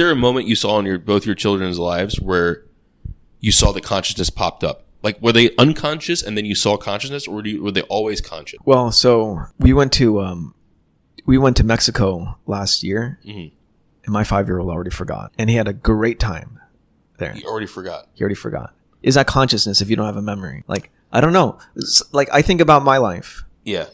there a moment you saw in both your children's lives where you saw the consciousness popped up? Like, were they unconscious and then you saw consciousness, or were they always conscious? Well, so we went to Mexico last year, and my 5-year-old already forgot, and he had a great time there. He already forgot. Is that consciousness if you don't have a memory? Like, I don't know. Like, I think about my life. Yeah.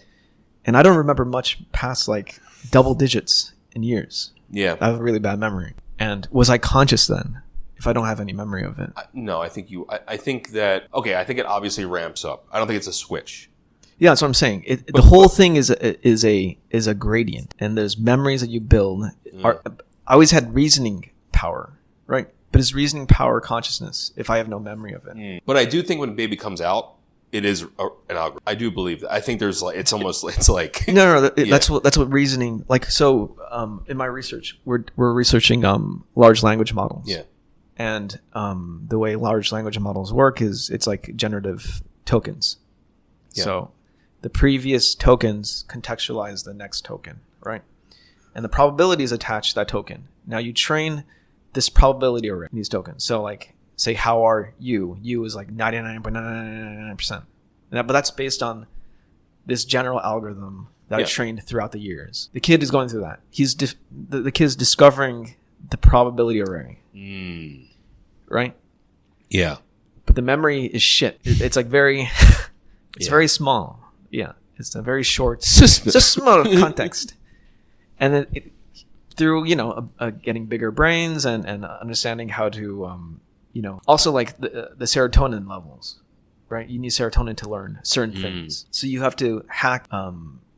And I don't remember much past like double digits in years. Yeah. I have a really bad memory. And was I conscious then if I don't have any memory of it? No, I think I think it obviously ramps up. I don't think it's a switch. Yeah, that's what I'm saying. The whole thing is a gradient, and there's memories that you build. I always had reasoning power, right? But is reasoning power consciousness if I have no memory of it? But I do think when a baby comes out, it is an algorithm. I do believe that. I think there's like it's like no. That's what reasoning like. So in my research, we're researching large language models. Yeah. And the way large language models work is it's like generative tokens. Yeah. So the previous tokens contextualize the next token, right? And the probability is attached to that token. Now you train this probability array in these tokens. So like, say, how are you? You is like 99.999%. But that's based on this general algorithm that I trained throughout the years. The kid is going through that. The kid's discovering the probability array. Right? Yeah. But the memory is shit. It's like very, very small. Yeah. It's a very short, it's a small context. And then through, getting bigger brains and understanding how to, also like the serotonin levels, right? You need serotonin to learn certain things. So you have to hack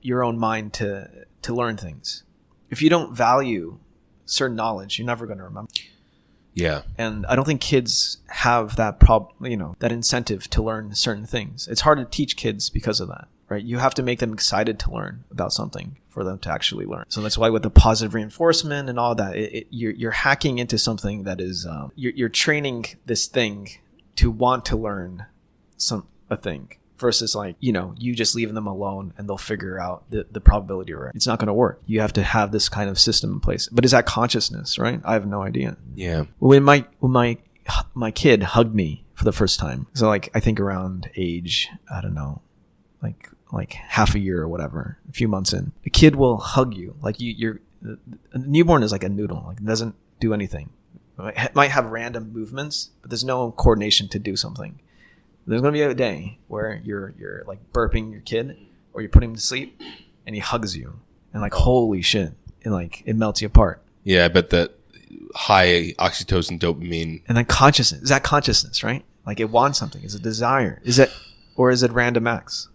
your own mind to learn things. If you don't value certain knowledge, you're never going to remember. Yeah. And I don't think kids have that that incentive to learn certain things. It's hard to teach kids because of that, right? You have to make them excited to learn about something for them to actually learn. So that's why with the positive reinforcement and all that, you're hacking into something that is, you're training this thing to want to learn a thing versus like, you just leaving them alone and they'll figure out the probability array. It's not going to work. You have to have this kind of system in place. But is that consciousness, right? I have no idea. Yeah. When my kid hugged me for the first time, so like I think around age, I don't know, like half a year or whatever, a few months in, a kid will hug you. Like a newborn is like a noodle, like it doesn't do anything. It might have random movements, but there's no coordination to do something. There's going to be a day where you're like burping your kid or you're putting him to sleep and he hugs you and like, holy shit. And like, it melts you apart. Yeah. I bet that high oxytocin, dopamine. And then consciousness, is that consciousness, right? Like it wants something. Is it desire? Is it random acts?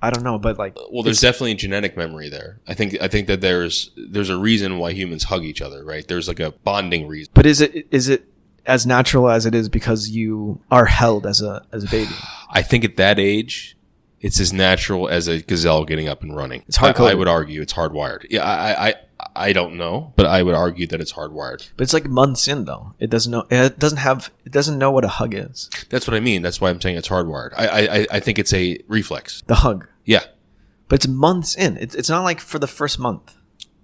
I don't know, but like, well, there's definitely genetic memory there. I think that there's a reason why humans hug each other, right? There's like a bonding reason. But is it as natural as it is because you are held as a baby? I think at that age, it's as natural as a gazelle getting up and running. It's hardcoded. I would argue it's hardwired. Yeah, I don't know, but I would argue that it's hardwired. But it's like months in though. It doesn't know. It doesn't know what a hug is. That's what I mean. That's why I'm saying it's hardwired. I think it's a reflex. The hug. Yeah. But it's months in. It's not like for the first month.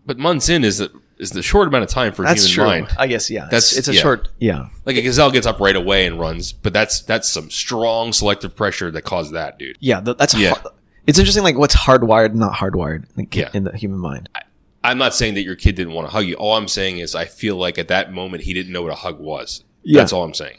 But months in is the short amount of time for a human mind. I guess, yeah. It's a short, yeah. Like a gazelle gets up right away and runs, but that's some strong selective pressure that caused that, dude. Yeah, that's hard. It's interesting, like what's hardwired and not hardwired in the human mind. I'm not saying that your kid didn't want to hug you. All I'm saying is I feel like at that moment he didn't know what a hug was. Yeah. That's all I'm saying.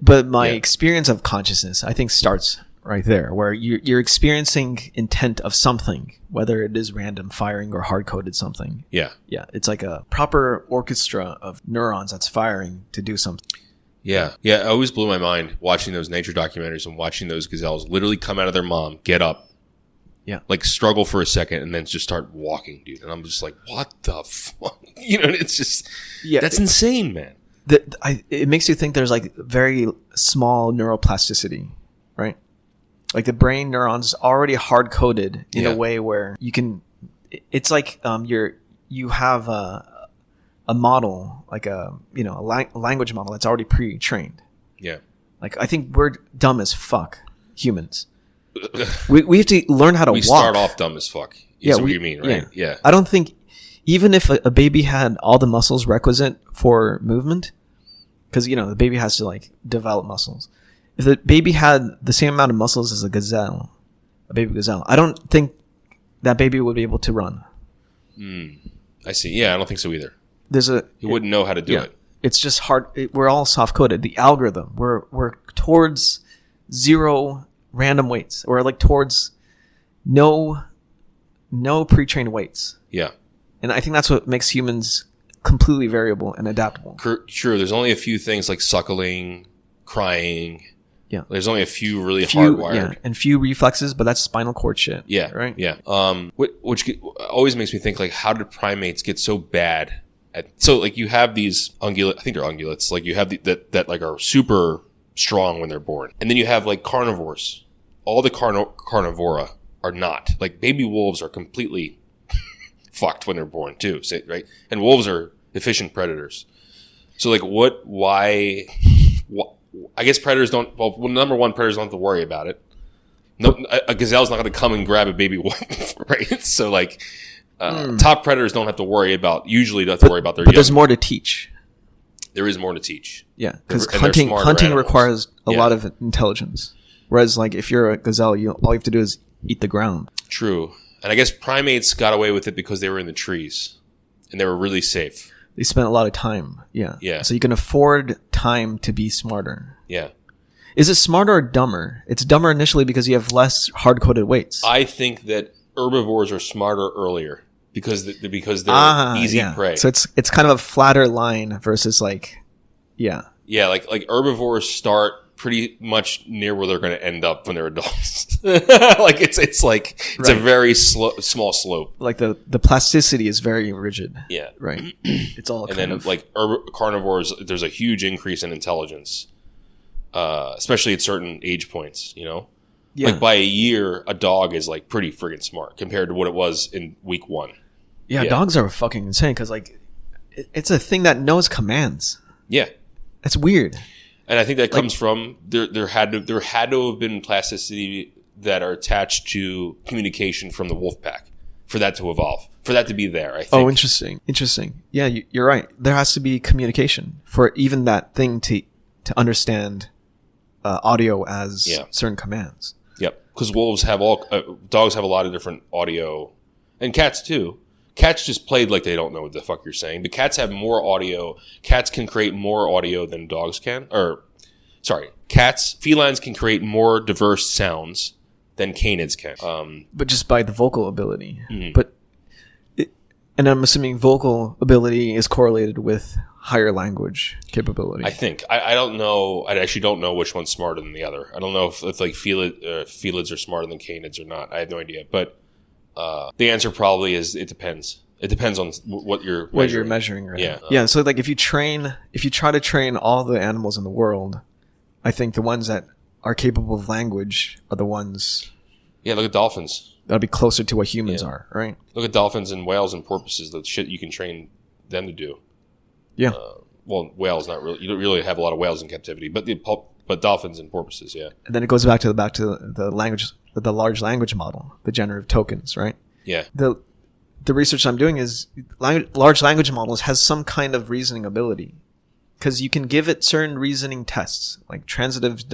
But my experience of consciousness, I think, starts right there, where you're experiencing intent of something, whether it is random firing or hard-coded something. Yeah. Yeah. It's like a proper orchestra of neurons that's firing to do something. Yeah. Yeah. It always blew my mind watching those nature documentaries and watching those gazelles literally come out of their mom, get up, like struggle for a second, and then just start walking, dude. And I'm just like, what the fuck? It's just, that's insane, man. It makes you think there's like very small neuroplasticity, right? Like the brain neurons already hard coded in a way where you can. It's like you have a model, like a language model that's already pre-trained. Yeah. Like I think we're dumb as fuck, humans. we have to learn how to walk. We start off dumb as fuck. Is what you mean, right? Yeah. I don't think even if a baby had all the muscles requisite for movement, because the baby has to like develop muscles. If the baby had the same amount of muscles as a baby gazelle, I don't think that baby would be able to run. I see. Yeah, I don't think so either. He wouldn't know how to do it. It's just hard. We're all soft coded. The algorithm, we're towards zero random weights, or like towards no pre-trained weights. Yeah. And I think that's what makes humans completely variable and adaptable. Sure. There's only a few things like suckling, crying. Yeah. There's only a few really hardwired. Yeah, and few reflexes, but that's spinal cord shit. Yeah. Right? Yeah. Which always makes me think, like, how did primates get so bad so like you have these I think they're ungulates, like you have that like are super strong when they're born. And then you have like carnivores. All the carnivora are not. Like baby wolves are completely fucked when they're born too, right? And wolves are efficient predators. So like why I guess predators don't, well, number one, predators don't have to worry about it. No, a gazelle's not going to come and grab a baby wolf, right? So like top predators don't have to worry about, usually don't have to worry about their young. But there's more to teach. There is more to teach. Yeah, because hunting requires a lot of intelligence. Whereas like if you're a gazelle, all you have to do is eat the ground. True. And I guess primates got away with it because they were in the trees and they were really safe. They spent a lot of time. Yeah. Yeah. So you can afford time to be smarter. Yeah. Is it smarter or dumber? It's dumber initially because you have less hard-coded weights. I think that herbivores are smarter earlier because they're easy prey. So it's kind of a flatter line versus like, yeah. Yeah, like herbivores start pretty much near where they're going to end up when they're adults. Like it's a very small slope. Like the plasticity is very rigid. Yeah. Right. It's all and then like carnivores, there's a huge increase in intelligence, especially at certain age points, Yeah. Like by a year, a dog is like pretty friggin' smart compared to what it was in week 1. Yeah, dogs are fucking insane because like it's a thing that knows commands. Yeah. That's weird. And I think that comes from there had to have been plasticity that are attached to communication from the wolf pack for that to evolve, for that to be there, I think. Oh, interesting. Yeah, you're right. There has to be communication for even that thing to understand audio as certain commands. Yep, because wolves have dogs have a lot of different audio, and cats too. Cats just played like they don't know what the fuck you're saying. But cats have more audio. Cats can create more audio than dogs can. Felines can create more diverse sounds than canids can. But just by the vocal ability. Mm-hmm. And I'm assuming vocal ability is correlated with higher language capability. I think. I don't know. I actually don't know which one's smarter than the other. I don't know if like felids are smarter than canids or not. I have no idea. But the answer probably is it depends. It depends on what you're measuring. Right? Yeah. Yeah. So like if you try to train all the animals in the world, I think the ones that are capable of language are the ones. Yeah. Look at dolphins. That'll be closer to what humans are, right? Look at dolphins and whales and porpoises. The shit you can train them to do. Yeah. Well, whales not really. You don't really have a lot of whales in captivity, but dolphins and porpoises, yeah. And then it goes back to the language, the large language model, the generative tokens, right? Yeah. The research I'm doing is large language models has some kind of reasoning ability, because you can give it certain reasoning tests, like transitive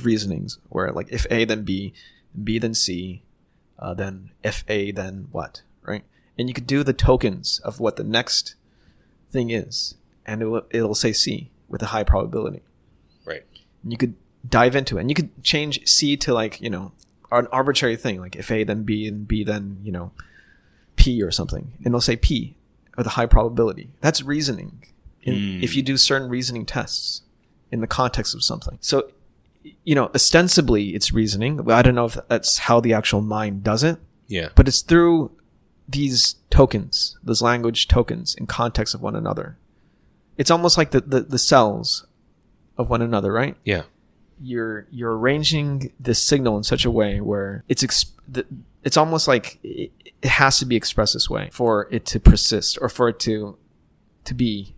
reasonings, where like if A then B, B then C, then if A then what, right? And you could do the tokens of what the next thing is, and it'll say C with a high probability. Right. And you could dive into it, and you could change C to like, an arbitrary thing, like if A then B and B then, P or something, and it'll say P with a high probability. That's reasoning. If you do certain reasoning tests in the context of something. So, ostensibly it's reasoning, but I don't know if that's how the actual mind does it. Yeah. But it's through these tokens, those language tokens in context of one another. It's almost like the cells of one another, right? Yeah. You're arranging this signal in such a way where it's almost like it has to be expressed this way for it to persist, or for it to be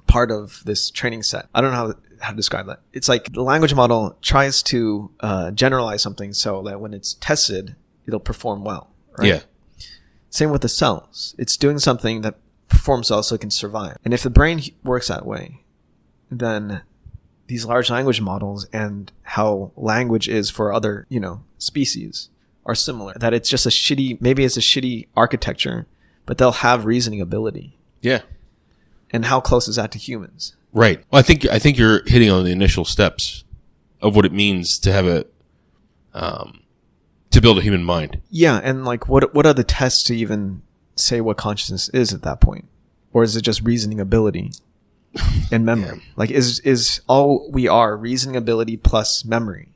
part of this training set. I don't know how to describe that. It's like the language model tries to generalize something so that when it's tested, it'll perform well. Right? Yeah. Same with the cells. It's doing something that perform well so it can survive. And if the brain works that way, then these large language models and how language is for other, species are similar. That it's just maybe it's a shitty architecture, but they'll have reasoning ability. Yeah. And how close is that to humans? Right. Well, I think you're hitting on the initial steps of what it means to have to build a human mind. Yeah, and like what are the tests to even say what consciousness is at that point? Or is it just reasoning ability and memory? Yeah. Like is all we are reasoning ability plus memory?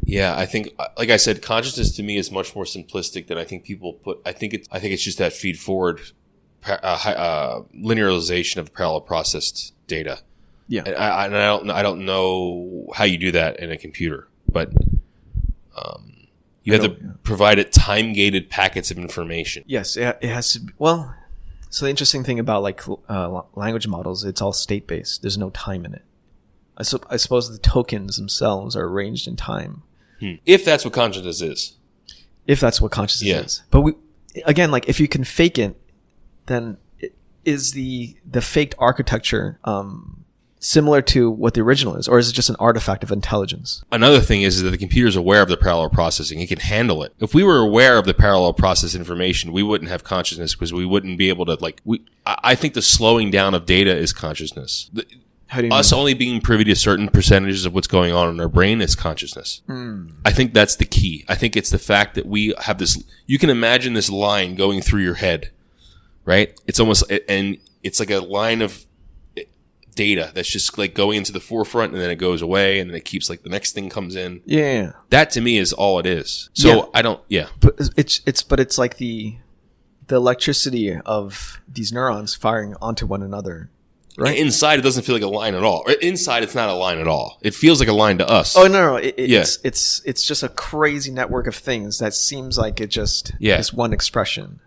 Yeah, I think, like I said, consciousness to me is much more simplistic than I think people put. I think it's just that feed forward linearization of parallel processed data. Yeah, and I don't know how you do that in a computer, but you have to provide it time gated packets of information. Yes, it has to be. Well, so the interesting thing about like language models, it's all state based. There's no time in it. I suppose the tokens themselves are arranged in time. If that's what consciousness is. If that's what consciousness is. But again, like if you can fake it, then is the faked architecture similar to what the original is, or is it just an artifact of intelligence? Another thing is that the computer is aware of the parallel processing. It can handle it. If we were aware of the parallel process information, we wouldn't have consciousness because we wouldn't be able to I think the slowing down of data is consciousness. Us only being privy to certain percentages of what's going on in our brain is consciousness. I think that's the key. I think it's the fact that we have this, you can imagine this line going through your head, right? It's almost, and it's like a line of data that's just like going into the forefront and then it goes away and then it keeps like the next thing comes in. Yeah. That to me is all it is. So yeah. But it's like the electricity of these neurons firing onto one another. Right. Inside, it doesn't feel like a line at all. Inside, it's not a line at all. It feels like a line to us. Oh no! It's just a crazy network of things that seems like it just is one expression.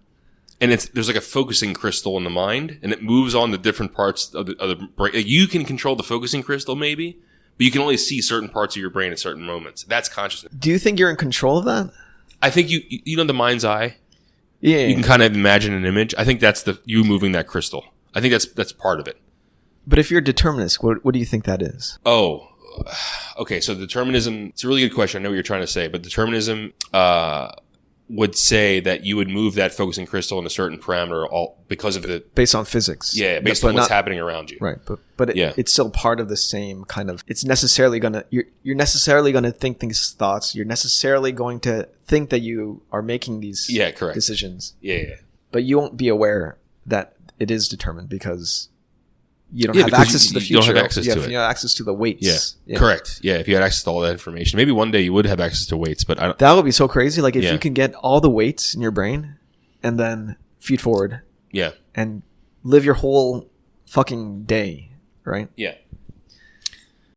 And there's like a focusing crystal in the mind, and it moves on to different parts of the brain. You can control the focusing crystal, maybe, but you can only see certain parts of your brain at certain moments. That's consciousness. Do you think you're in control of that? I think you know the mind's eye. Yeah. You can kind of imagine an image. I think that's you moving that crystal. I think that's part of it. But if you're a determinist, what do you think that is? Oh, okay. So determinism, it's a really good question. I know what you're trying to say, but determinism would say that you would move that focusing crystal in a certain parameter because of the... Based on physics. Yeah, based on what's happening around you. Right, but it's still part of the same kind of... It's necessarily going to... You're necessarily going to think these thoughts. You're necessarily going to think that you are making these decisions. Yeah. But you won't be aware that it is determined because... You don't have access to the future. You don't have access to it. You have access to the weights. Yeah, correct. Yeah, if you had access to all that information. Maybe one day you would have access to weights, but I don't... That would be so crazy. Like if you can get all the weights in your brain and then feed forward. Yeah. And live your whole fucking day, right? Yeah.